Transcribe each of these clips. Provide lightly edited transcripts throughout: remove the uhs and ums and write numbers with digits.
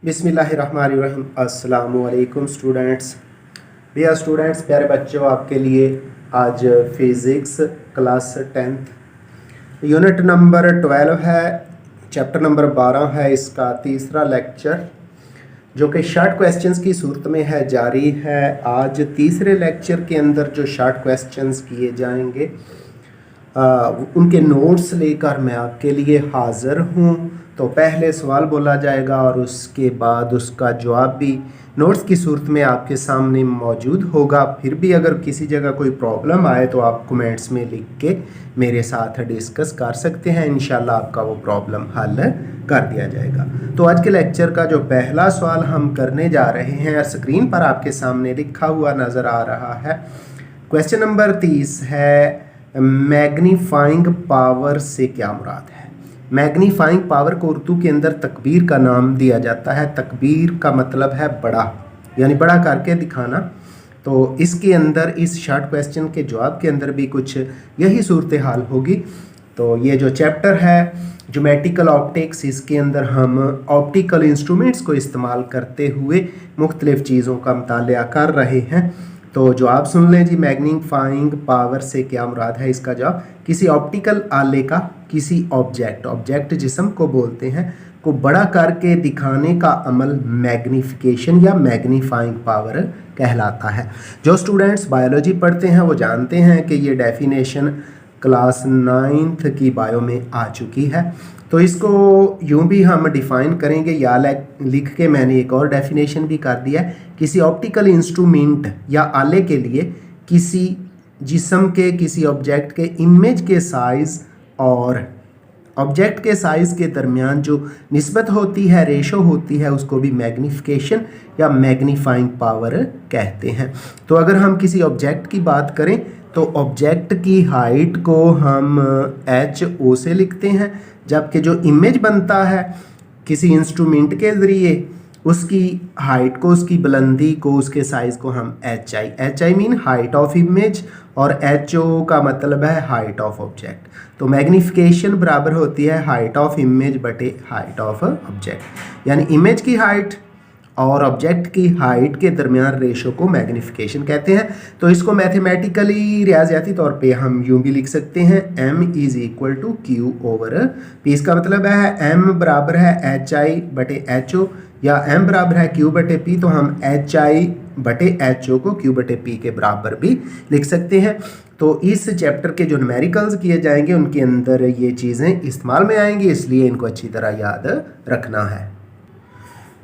बिस्मिल्लाहिर्रहमानिर्रहीम। अस्सलामु अलैकुम स्टूडेंट्स। भैया स्टूडेंट्स, प्यारे बच्चों, आपके लिए आज physics class 10th unit number 12 है, चैप्टर नंबर 12 है, इसका तीसरा लेक्चर जो कि शॉर्ट क्वेश्चंस की सूरत में है जारी है। आज तीसरे लेक्चर के अंदर जो शॉर्ट क्वेश्चंस किए जाएंगे उनके नोट्स लेकर मैं आपके लिए हाज़िर हूँ। तो पहले सवाल बोला जाएगा और उसके बाद उसका जवाब भी नोट्स की सूरत में आपके सामने मौजूद होगा। फिर भी अगर किसी जगह कोई प्रॉब्लम आए तो आप कमेंट्स में लिख के मेरे साथ डिस्कस कर सकते हैं। इंशाल्लाह आपका वो प्रॉब्लम हल कर दिया जाएगा। तो आज के लेक्चर का जो पहला सवाल हम करने जा रहे हैं स्क्रीन पर आपके सामने लिखा हुआ नज़र आ रहा है। क्वेश्चन नंबर 30 है, मैग्नीफाइंग पावर से क्या मुराद है। मैग्नीफाइंग पावर को उर्दू के अंदर तकबीर का नाम दिया जाता है। तकबीर का मतलब है बड़ा, यानी बड़ा करके दिखाना। तो इसके अंदर इस शॉर्ट क्वेश्चन के जवाब के अंदर भी कुछ यही सूरत हाल होगी। तो ये जो चैप्टर है ज्योमेट्रिकल ऑप्टिक्स, इसके अंदर हम ऑप्टिकल इंस्ट्रूमेंट्स को इस्तेमाल करते हुए मुख्तलिफ़ चीज़ों का मुतालिया कर रहे हैं। तो जो आप सुन लें जी, मैग्नीफाइंग पावर से क्या मुराद है। इसका जवाब किसी ऑप्टिकल आले का किसी ऑब्जेक्ट जिस्म को बोलते हैं को बड़ा करके दिखाने का अमल मैग्निफिकेशन या मैग्नीफाइंग पावर कहलाता है। जो स्टूडेंट्स बायोलॉजी पढ़ते हैं वो जानते हैं कि ये डेफिनेशन क्लास 9th की बायो में आ चुकी है। तो इसको यूं भी हम डिफ़ाइन करेंगे या लिख के मैंने एक और डेफिनेशन भी कर दिया है। किसी ऑप्टिकल इंस्ट्रूमेंट या आले के लिए किसी जिस्म के किसी ऑब्जेक्ट के इमेज के साइज़ और ऑब्जेक्ट के साइज़ के दरमियान जो निस्बत होती है, रेशो होती है, उसको भी मैग्निफिकेशन या मैग्नीफाइंग पावर कहते हैं। तो अगर हम किसी ऑब्जेक्ट की बात करें तो ऑब्जेक्ट की हाइट को हम HO से लिखते हैं, जबकि जो इमेज बनता है किसी इंस्ट्रूमेंट के ज़रिए उसकी हाइट को, उसकी बुलंदी को, उसके साइज़ को हम HI mean height of image और HO का मतलब है हाइट ऑफ ऑब्जेक्ट। तो मैग्निफिकेशन बराबर होती है हाइट ऑफ इमेज बटे हाइट ऑफ ऑब्जेक्ट, यानी इमेज की हाइट और ऑब्जेक्ट की हाइट के दरमियान रेशो को मैग्निफिकेशन कहते हैं। तो इसको मैथमेटिकली रियाजियाती तौर पे हम यूँ भी लिख सकते हैं, M = Q/P। इसका मतलब है M बराबर है HI बटे HO या M बराबर है Q बटे P। तो हम HI बटे HO को Q बटे P के बराबर भी लिख सकते हैं। तो इस चैप्टर के जो न्यूमेरिकल्स किए जाएंगे उनके अंदर ये चीज़ें इस्तेमाल में आएंगी, इसलिए इनको अच्छी तरह याद रखना है।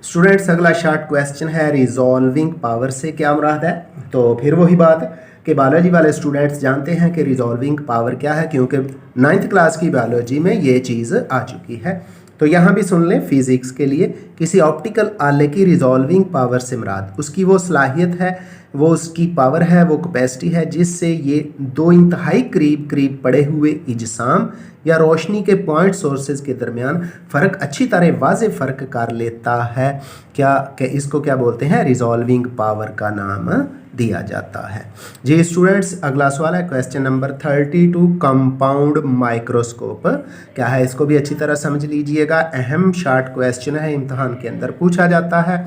स्टूडेंट्स, अगला शॉर्ट क्वेश्चन है, रिजॉल्विंग पावर से क्या मुराद है। तो फिर वही बात कि बायोलॉजी वाले स्टूडेंट्स जानते हैं कि रिजॉल्विंग पावर क्या है, क्योंकि 9th क्लास की बायोलॉजी में ये चीज़ आ चुकी है। तो यहाँ भी सुन लें, फिज़िक्स के लिए किसी ऑप्टिकल आले की रिजॉल्विंग पावर से मुराद उसकी वो सलाहियत है, वो उसकी पावर है, वो कैपेसिटी है जिससे ये दो इंतहाई करीब पड़े हुए इजसाम या रोशनी के पॉइंट सोर्सेज के दरमियान फ़र्क अच्छी तरह वाज़ेह फ़र्क कर लेता है। इसको क्या बोलते हैं, रिजॉल्विंग पावर का नाम दिया जाता है। जी स्टूडेंट्स, अगला सवाल है क्वेश्चन नंबर 32, कंपाउंड माइक्रोस्कोप क्या है। इसको भी अच्छी तरह समझ लीजिएगा, अहम शॉर्ट क्वेश्चन है, इम्तहान के अंदर पूछा जाता है।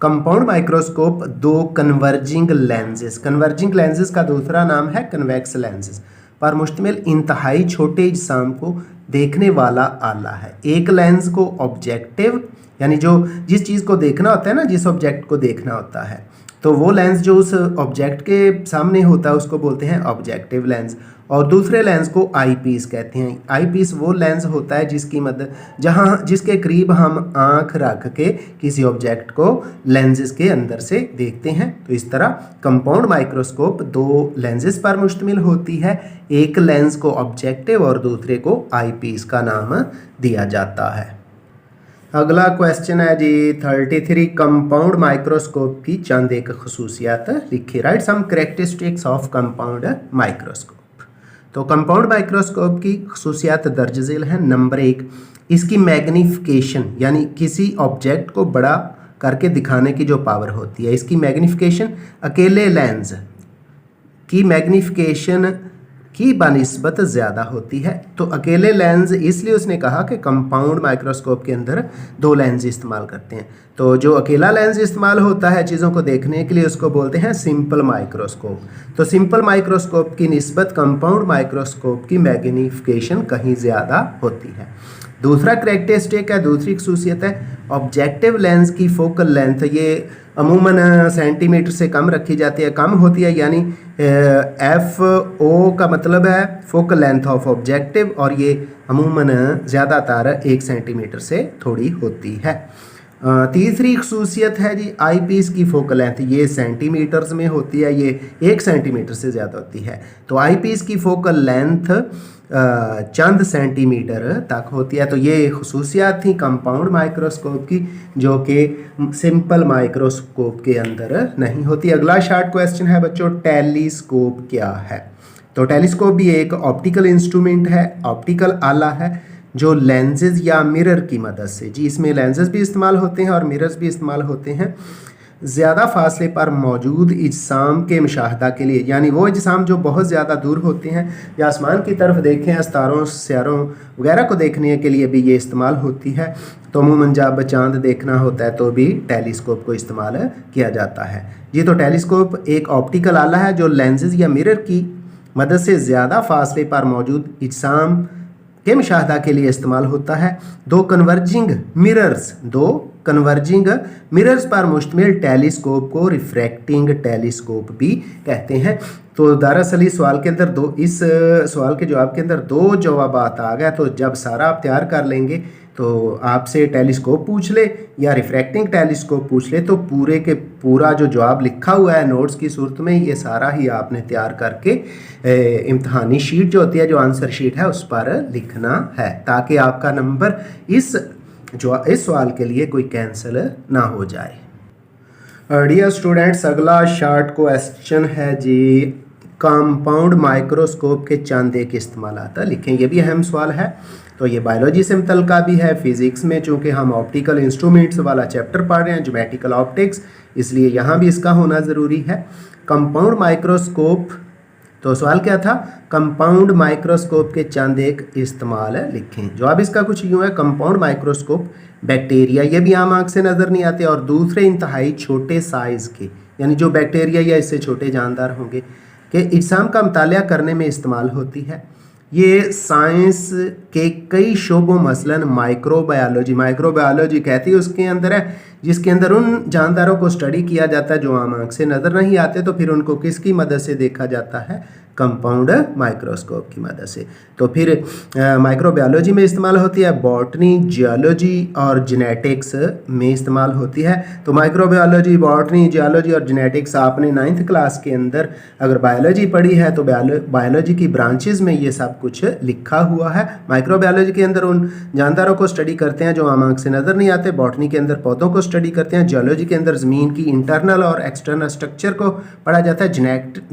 कंपाउंड माइक्रोस्कोप दो कन्वर्जिंग लेंसेज का दूसरा नाम है कन्वेक्स लेंसेज पर मुश्तमिल इंतहाई छोटे इजसाम को देखने वाला आला है। एक लेंस को ऑब्जेक्टिव, यानी जो जिस चीज़ को देखना होता है ना, जिस ऑब्जेक्ट को देखना होता है, तो वो लेंस जो उस ऑब्जेक्ट के सामने होता है उसको बोलते हैं ऑब्जेक्टिव लेंस, और दूसरे लेंस को आई पीस कहते हैं। आई पीस वो लेंस होता है जिसकी मदद जिसके करीब हम आंख रख के किसी ऑब्जेक्ट को लेंसेज के अंदर से देखते हैं। तो इस तरह कंपाउंड माइक्रोस्कोप दो लेंसेज पर मुश्तमिल होती है, एक लेंस को ऑब्जेक्टिव और दूसरे को आई पीस का नाम दिया जाता है। अगला क्वेश्चन है जी 33, कंपाउंड माइक्रोस्कोप की चंद एक खसूसियात लिखी। Write some characteristics of compound microscope. तो कंपाउंड माइक्रोस्कोप की खसूसियात दर्ज झेल है। नंबर 1, इसकी मैग्निफिकेशन, यानी किसी ऑब्जेक्ट को बड़ा करके दिखाने की जो पावर होती है, इसकी मैग्निफिकेशन अकेले लेंस की मैग्निफिकेशन की बनिस्बत ज़्यादा होती है। तो अकेले लेंस इसलिए उसने कहा कि कंपाउंड माइक्रोस्कोप के अंदर 2 लेंस इस्तेमाल करते हैं। तो जो अकेला लेंस इस्तेमाल होता है चीज़ों को देखने के लिए उसको बोलते हैं सिंपल माइक्रोस्कोप। तो सिंपल माइक्रोस्कोप की निस्बत कंपाउंड माइक्रोस्कोप की मैग्नीफिकेशन कहीं ज़्यादा होती है। दूसरा करेक्टरिस्टिक है, दूसरी खसूसियत है ऑब्जेक्टिव लेंस की फोकल लेंथ, ये अमूमन सेंटीमीटर से कम रखी जाती है, कम होती है, यानी FO का मतलब है फोकल लेंथ ऑफ ऑब्जेक्टिव, और ये अमूमन ज़्यादातर 1 सेंटीमीटर से थोड़ी होती है। तीसरी खसूसियत है जी आई पीस की फोकल लेंथ, ये सेंटीमीटर्स में होती है, ये 1 सेंटीमीटर से ज़्यादा होती है। तो आई पीस की फोकल लेंथ चंद सेंटीमीटर तक होती है। तो ये खसूसियात थी कंपाउंड माइक्रोस्कोप की जो कि सिंपल माइक्रोस्कोप के अंदर नहीं होती। अगला शॉर्ट क्वेश्चन है बच्चों, टेलीस्कोप क्या है? तो टेलीस्कोप भी एक ऑप्टिकल इंस्ट्रूमेंट है, ऑप्टिकल आला है जो लेंसेज या मिरर की मदद से, जी इसमें लेंसेज भी इस्तेमाल होते हैं और मिरर्स भी इस्तेमाल होते हैं, ज़्यादा फासले पर मौजूद इजसाम के मुशाहदा के लिए, यानी वो इजसाम जो बहुत ज़्यादा दूर होते हैं या आसमान की तरफ देखें, सितारों स्यारों वगैरह को देखने के लिए भी ये इस्तेमाल होती है। तो अमूमन जब चांद देखना होता है तो भी टेलीस्कोप को इस्तेमाल किया जाता है। ये तो टेलीस्कोप एक ऑप्टिकल आला है जो लेंसेज या मिरर की मदद से ज़्यादा फासले पर मौजूद इजसाम के मुशाहदा के लिए इस्तेमाल होता है। दो कन्वर्जिंग मिरर्स पर मुश्तमिल टेलीस्कोप को रिफ्रैक्टिंग टेलीस्कोप भी कहते हैं। तो दरअसल इस सवाल के जवाब के अंदर 2 जवाब आ गया। तो जब सारा आप तैयार कर लेंगे तो आपसे टेलीस्कोप पूछ ले या रिफ्रैक्टिंग टेलीस्कोप पूछ ले, तो पूरे के पूरा जो जवाब लिखा हुआ है नोट्स की सूरत में, ये सारा ही आपने तैयार करके इम्तहानी शीट जो होती है, जो आंसर शीट है, उस पर लिखना है ताकि आपका नंबर इस सवाल के लिए कोई कैंसिल ना हो जाए। डियर स्टूडेंट्स, अगला शॉर्ट क्वेश्चन है जी, कंपाउंड माइक्रोस्कोप के चंद एक इस्तेमालात लिखें। ये भी अहम सवाल है। तो ये बायोलॉजी से मुतल्लिका भी है, फिज़िक्स में चूँकि हम ऑप्टिकल इंस्ट्रूमेंट्स वाला चैप्टर पढ़ रहे हैं, ज्योमेट्रिकल ऑप्टिक्स, इसलिए यहाँ भी इसका होना ज़रूरी है। कंपाउंड माइक्रोस्कोप, तो सवाल क्या था, कंपाउंड माइक्रोस्कोप के चंद एक इस्तेमाल लिखें। जवाब इसका कुछ यूँ है, कंपाउंड माइक्रोस्कोप बैक्टीरिया, ये भी आम आँख से नज़र नहीं आते, और दूसरे इंतहाई छोटे साइज़ के, यानी जो बैक्टीरिया या इससे छोटे जानदार होंगे, के इजसाम का मुतालिया करने में इस्तेमाल होती है। ये साइंस के कई शोबों, मसलन माइक्रोबायोलॉजी कहती है उसके अंदर है, जिसके अंदर उन जानदारों को स्टडी किया जाता है जो आम आँख से नज़र नहीं आते। तो फिर उनको किसकी मदद से देखा जाता है? कंपाउंड माइक्रोस्कोप की मदद से। तो फिर माइक्रोबायोलॉजी में इस्तेमाल होती है, बॉटनी, जियोलॉजी और जेनेटिक्स में इस्तेमाल होती है। तो माइक्रोबायोलॉजी, बॉटनी, जियोलॉजी और जेनेटिक्स आपने 9th क्लास के अंदर अगर बायोलॉजी पढ़ी है तो बायोलॉजी की ब्रांचेस में ये सब कुछ लिखा हुआ है। माइक्रोबायोलॉजी के अंदर उन जानदारों को स्टडी करते हैं जो आम आँख से नज़र नहीं आते, बॉटनी के अंदर पौधों को स्टडी करते हैं, जियोलॉजी के अंदर ज़मीन की इंटरनल और एक्सटर्नल स्ट्रक्चर को पढ़ा जाता है,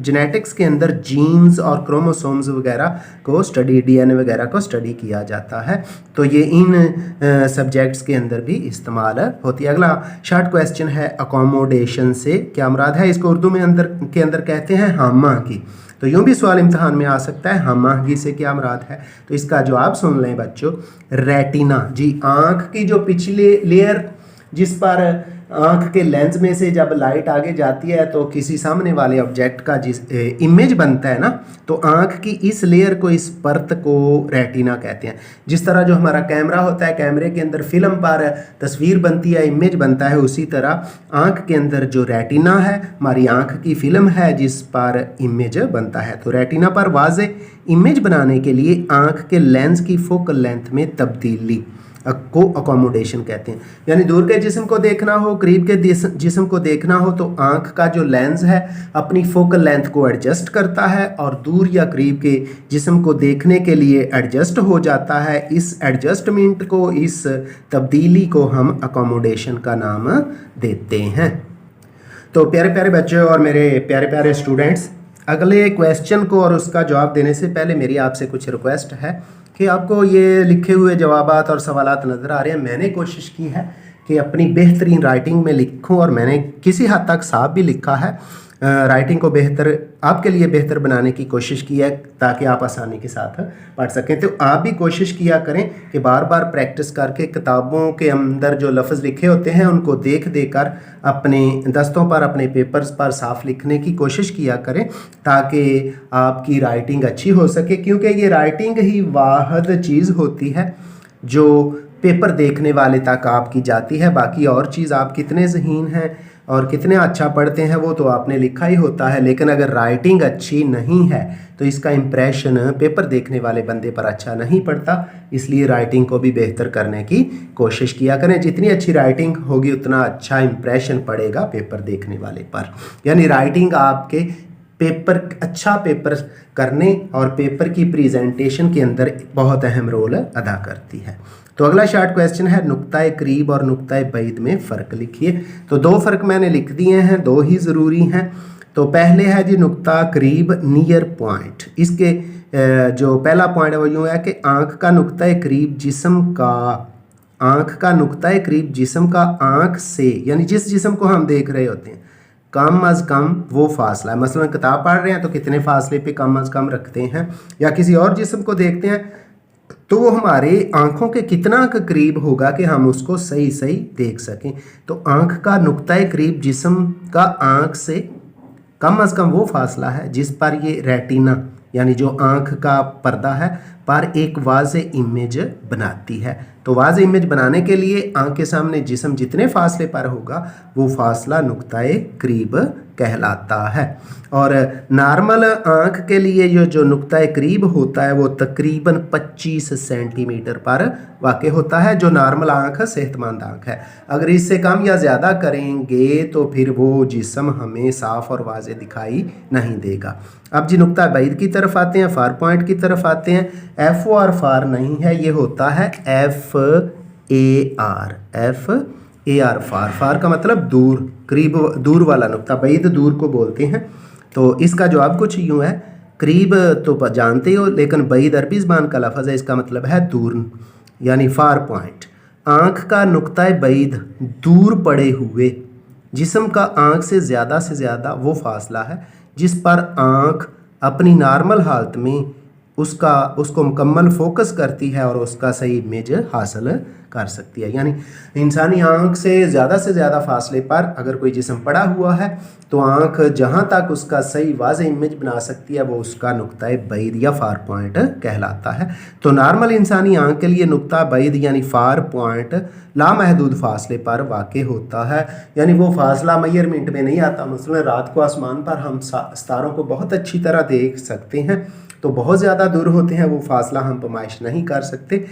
जेनेटिक्स के अंदर जीन्स और क्रोमोसोम्स वगैरह को स्टडी, DNA वगैरह को स्टडी किया जाता है। तो ये इन सब्जेक्ट्स के अंदर भी इस्तेमाल होती है। अगला शॉर्ट क्वेश्चन है, अकोमोडेशन से क्या मुराद है? इसको उर्दू में के अंदर कहते हैं हमआहंगी। तो यूँ भी सवाल इम्तहान में आ सकता है, हमआहंगी से क्या मुराद है? तो इसका जवाब सुन लें बच्चों, रेटिना, जी आँख की जो पिछली लेयर जिस पर आँख के लेंस में से जब लाइट आगे जाती है तो किसी सामने वाले ऑब्जेक्ट का जिस इमेज बनता है ना, तो आँख की इस लेयर को, इस परत को रेटिना कहते हैं। जिस तरह जो हमारा कैमरा होता है, कैमरे के अंदर फिल्म पर तस्वीर बनती है, इमेज बनता है, उसी तरह आँख के अंदर जो रेटिना है, हमारी आँख की फिल्म है जिस पर इमेज बनता है। तो रेटिना पर वाज़े इमेज बनाने के लिए आँख के लेंस की फोकल लेंथ में तब्दीली को अकोमोडेशन कहते हैं। यानी दूर के जिस्म को देखना हो, करीब के जिस्म को देखना हो, तो आँख का जो लेंस है अपनी फोकल लेंथ को एडजस्ट करता है और दूर या करीब के जिस्म को देखने के लिए एडजस्ट हो जाता है। इस एडजस्टमेंट को, इस तब्दीली को हम अकोमोडेशन का नाम देते हैं। तो प्यारे प्यारे बच्चे और मेरे प्यारे प्यारे स्टूडेंट्स, अगले क्वेश्चन को और उसका जवाब देने से पहले मेरी आपसे कुछ रिक्वेस्ट है कि आपको ये लिखे हुए जवाबात और सवालात नज़र आ रहे हैं। मैंने कोशिश की है कि अपनी बेहतरीन राइटिंग में लिखूं और मैंने किसी हद तक साफ भी लिखा है। राइटिंग को बेहतर आपके लिए बेहतर बनाने की कोशिश की है ताकि आप आसानी के साथ पढ़ सकें। तो आप भी कोशिश किया करें कि बार बार प्रैक्टिस करके किताबों के अंदर जो लफ्ज़ लिखे होते हैं उनको देख कर अपने दस्तों पर, अपने पेपर्स पर साफ लिखने की कोशिश किया करें ताकि आपकी राइटिंग अच्छी हो सके, क्योंकि ये राइटिंग ही वाहिद चीज़ होती है जो पेपर देखने वाले तक आपकी जाती है। बाकी और चीज़ आप कितने ज़हीन हैं और कितने अच्छा पढ़ते हैं वो तो आपने लिखा ही होता है, लेकिन अगर राइटिंग अच्छी नहीं है तो इसका इम्प्रेशन पेपर देखने वाले बंदे पर अच्छा नहीं पड़ता। इसलिए राइटिंग को भी बेहतर करने की कोशिश किया करें। जितनी अच्छी राइटिंग होगी उतना अच्छा इम्प्रेशन पड़ेगा पेपर देखने वाले पर। यानी राइटिंग आपके पेपर, अच्छा पेपर करने और पेपर की प्रेजेंटेशन के अंदर बहुत अहम रोल अदा करती है। तो अगला शॉर्ट क्वेश्चन है, नुक्ता करीब और नुक्ता बैद में फ़र्क लिखिए। तो दो फ़र्क मैंने लिख दिए हैं, दो ही ज़रूरी हैं। तो पहले है जी नुक्ता करीब, नियर पॉइंट। इसके जो पहला पॉइंट है वो यूँ है कि आँख का नुक्ता करीब जिस्म का, आँख का नुक्ता करीब जिस्म का आँख से, यानी जिस जिस्म को हम देख रहे होते हैं, कम अज़ कम वो फासला है। मसलन किताब पढ़ रहे हैं तो कितने फासले पे कम अज़ कम रखते हैं, या किसी और जिस्म को देखते हैं तो वो हमारे आँखों के कितना करीब होगा कि हम उसको सही सही देख सकें। तो आँख का नुक्ता करीब जिस्म का आँख से कम अज़ कम वो फासला है जिस पर ये रेटिना यानी जो आँख का पर्दा है पर एक वाज़े इमेज बनाती है। तो वाज़े इमेज बनाने के लिए आँख के सामने जिस्म जितने फासले पर होगा वो फासला नुक्ताए करीब कहलाता है। और नॉर्मल आँख के लिए जो नुक्ताए करीब होता है वो तकरीबन 25 सेंटीमीटर पर वाक़ होता है, जो नॉर्मल आँख सेहतमंद आँख है। अगर इससे कम या ज़्यादा करेंगे तो फिर वो जिस्म हमें साफ़ और वाज़े दिखाई नहीं देगा। अब जी नुक्ता बैद की तरफ आते हैं, फार पॉइंट की तरफ आते हैं। एफ ओ आर फार नहीं है, ये होता है F A R, F A R far. Far का मतलब दूर, करीब, दूर वाला नुक्ता। बैद दूर को बोलते हैं। तो इसका जवाब कुछ यूँ है, करीब तो जानते हो लेकिन बैद अरबी ज़बान का लफ्ज़ है, इसका मतलब है दूर, यानी फार पॉइंट। आँख का नुक्ता बैद दूर पड़े हुए जिस्म का आँख से ज़्यादा वो फासला है जिस पर आँख अपनी नॉर्मल हालत में उसको मुकम्मल फोकस करती है और उसका सही इमेज हासिल कर सकती है। यानी इंसानी आँख से ज़्यादा फासले पर अगर कोई जिस्म पड़ा हुआ है तो आँख जहाँ तक उसका सही वाज़े इमेज बना सकती है वो उसका नुक्ता बैद या फार पॉइंट कहलाता है। तो नॉर्मल इंसानी आँख के लिए नुक्ता बैद यानी फार पॉइंट लामहदूद फासले पर वाक़ होता है। यानी वो फासला मेजरमेंट में नहीं आता। मसलन रात को आसमान पर हम सितारों को बहुत अच्छी तरह देख सकते हैं, तो बहुत ज़्यादा दूर होते हैं, वो फासला हम पमाइश नहीं कर सकते।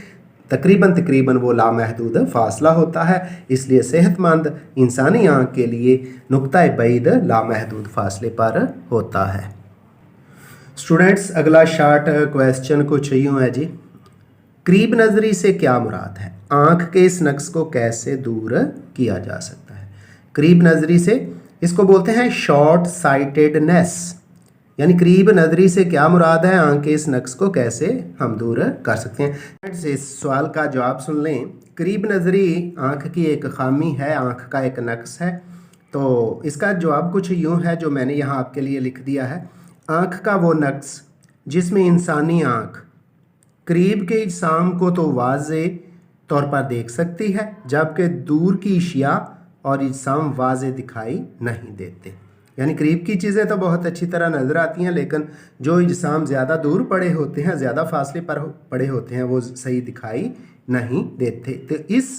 तकरीबन वो लामहदूद फासला होता है। इसलिए सेहतमंद इंसानी आँख के लिए नुक्ता बैद लामहदूद फासले पर होता है। स्टूडेंट्स, अगला शॉर्ट क्वेश्चन कुछ यूँ है जी, करीब नज़री से क्या मुराद है? आँख के इस नक्स को कैसे दूर किया जा सकता है? करीब नज़री से इसको बोलते हैं शॉर्ट साइटेडनेस। यानी करीब नज़री से क्या मुराद है, आँख के इस नक्स को कैसे हम दूर कर सकते हैं? इस सवाल का जवाब सुन लें। करीब नज़री आँख की एक खामी है, आँख का एक नक्स है। तो इसका जवाब कुछ यूँ है जो मैंने यहाँ आपके लिए लिख दिया है। आँख का वो नक्स जिसमें इंसानी आँख करीब के इज्साम को तो वाज़े तौर पर देख सकती है जबकि दूर की अशिया और इज्साम वाज़े दिखाई नहीं देते। यानी करीब की चीज़ें तो बहुत अच्छी तरह नज़र आती हैं लेकिन जो इज्साम ज़्यादा दूर पड़े होते हैं, ज़्यादा फासले पर पड़े होते हैं, वो सही दिखाई नहीं देते। तो इस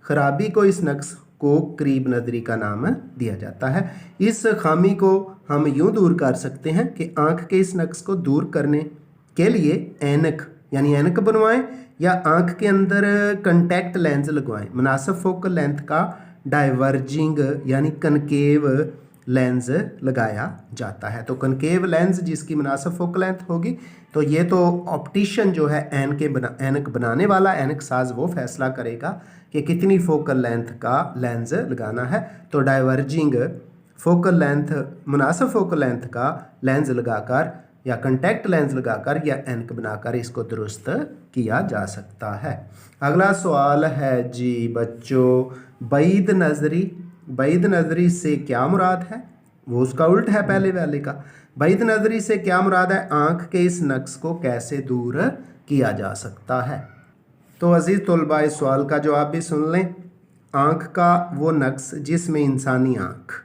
खराबी को, इस नक्स को करीब नज़री का नाम दिया जाता है। इस खामी को हम यूँ दूर कर सकते हैं कि आँख के इस नक्स को दूर करने के लिए ऐनक यानी ऐनक बनवाएं या आँख के अंदर कंटैक्ट लेंस लगवाएं। मुनासिब फोकल लेंथ का डाइवर्जिंग यानी कनकेव लेंस लगाया जाता है। तो कनकेव लेंस जिसकी मुनासिब फोकल लेंथ होगी तो ये तो ऑप्टिशियन जो है ऐनक बनाने वाला ऐनक साज वो फैसला करेगा कि कितनी फोकल लेंथ का लेंस लगाना है। तो डाइवर्जिंग फोकल लेंथ, मुनासिब फोकल लेंथ का लेंस लगाकर या कंटैक्ट लेंस लगाकर या ऐनक बनाकर इसको दुरुस्त किया जा सकता है। अगला सवाल है जी बच्चों, बैद नज़री। बैद नज़री से क्या मुराद है? वो उसका उल्ट है पहले वाले का। बैद नज़री से क्या मुराद है? आँख के इस नक्स को कैसे दूर किया जा सकता है। तो अजीज़ तलबा इस सवाल का जवाब भी सुन लें। आँख का वो नक्स जिसमें इंसानी आँख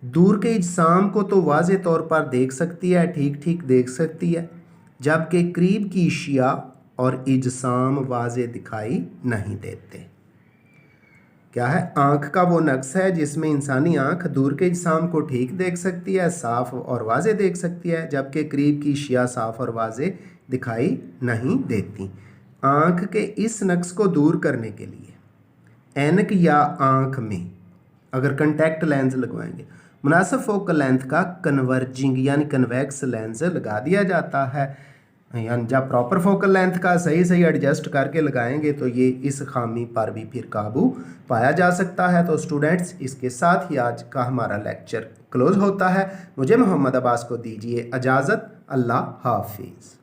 दूर के इजसाम को तो वाज़े तौर पर देख सकती है, ठीक ठीक देख सकती है, जबकि करीब की अशिया और इजसाम वाज़े दिखाई नहीं देते। क्या है? आँख का वो नक्स है जिसमें इंसानी आँख दूर के इजसाम को ठीक देख सकती है, साफ़ और वाज़े देख सकती है, जबकि करीब की अशिया साफ़ और वाज़े दिखाई नहीं देती। आँख के इस नक्स को दूर करने के लिए ऐनक या आँख में अगर कंटैक्ट लेंस लगवाएंगे, मुनासिब फोकल लेंथ का कन्वर्जिंग यानी कन्वेक्स लेंस लगा दिया जाता है। यानी जब प्रॉपर फोकल लेंथ का सही सही एडजस्ट करके लगाएंगे तो ये इस खामी पर भी फिर काबू पाया जा सकता है। तो स्टूडेंट्स, इसके साथ ही आज का हमारा लेक्चर क्लोज होता है। मुझे मोहम्मद अब्बास को दीजिए इजाज़त। अल्लाह हाफिज़।